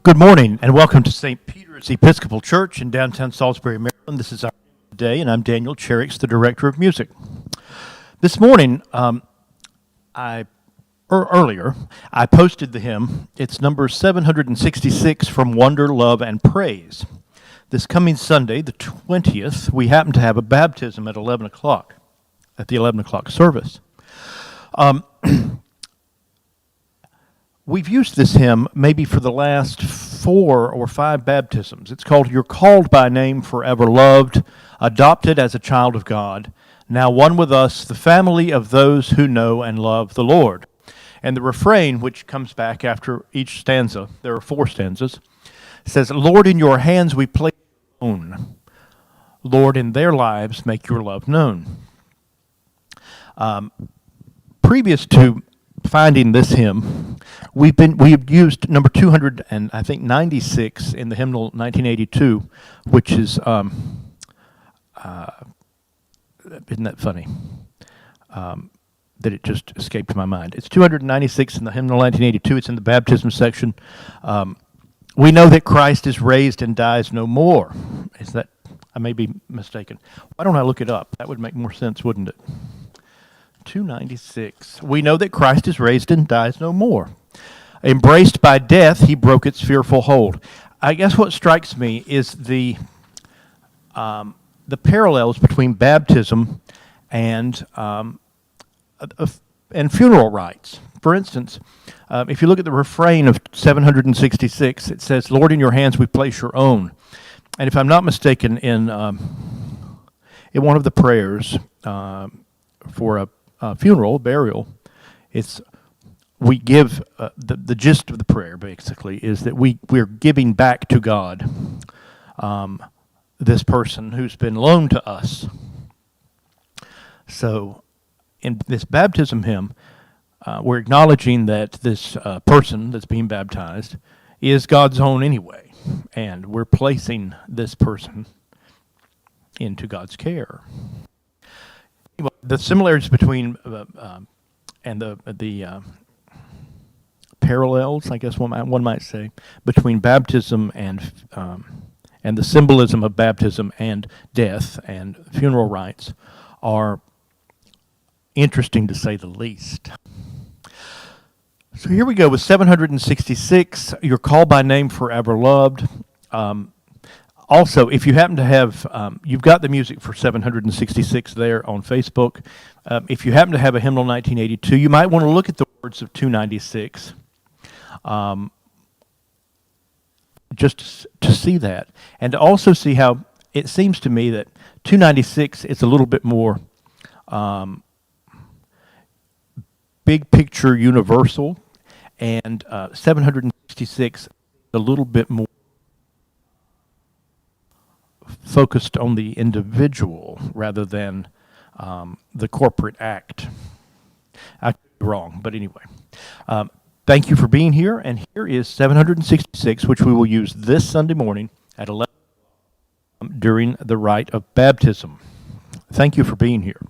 Good morning and welcome to St. Peter's Episcopal Church in downtown Salisbury, Maryland. This is our day, and I'm Daniel Cherrix, the Director of Music. This morning, earlier, I posted the hymn. It's number 766 from Wonder, Love, and Praise. This coming Sunday, the 20th, we happen to have a baptism at 11 o'clock, at the 11 o'clock service. We've used this hymn maybe for the last 4 or 5 baptisms. It's called You're Called by Name, Forever Loved, Adopted as a Child of God, Now One with Us, the Family of Those Who Know and Love the Lord. And the refrain, which comes back after each stanza, there are 4 stanzas, says, Lord, in your hands we place your own. Lord, in their lives make your love known. Previous to finding this hymn, we've used number 296 in the hymnal 1982, which is isn't that funny that it just escaped my mind. It's 296 in the hymnal 1982. It's in the baptism section. We know that Christ is raised and dies no more. Is that? I may be mistaken. Why don't I look it up? That would make more sense, wouldn't it? 296. We know that Christ is raised and dies no more. Embraced by death, he broke its fearful hold. I guess what strikes me is the parallels between baptism and funeral rites. For instance, if you look at the refrain of 766, it says, Lord, in your hands we place your own. And if I'm not mistaken, in one of the prayers for a funeral, burial, we give the gist of the prayer basically is that we're giving back to God this person who's been loaned to us. So in this baptism hymn, we're acknowledging that this person that's being baptized is God's own anyway, and we're placing this person into God's care. The similarities between and the parallels, I guess one might say, between baptism and the symbolism of baptism and death and funeral rites are interesting to say the least. So here we go with 766. You're called by name, forever loved. Also, if you happen to have, you've got the music for 766 there on Facebook. If you happen to have a hymnal 1982, you might want to look at the words of 296 just to see that. And to also see how it seems to me that 296 is a little bit more big picture universal, and 766 a little bit more focused on the individual rather than the corporate act. I could be wrong, but anyway. Thank you for being here, and here is 766, which we will use this Sunday morning at 11 during the rite of baptism. Thank you for being here.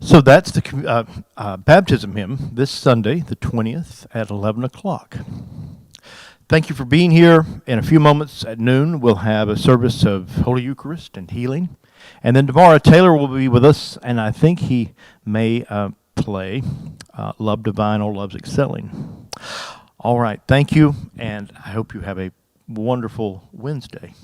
So that's the baptism hymn this Sunday, the 20th, at 11 o'clock. Thank you for being here. In a few moments at noon, we'll have a service of Holy Eucharist and healing. And then tomorrow, Taylor will be with us, and I think he may play Love Divine or Love's Excelling. All right, thank you, and I hope you have a wonderful Wednesday.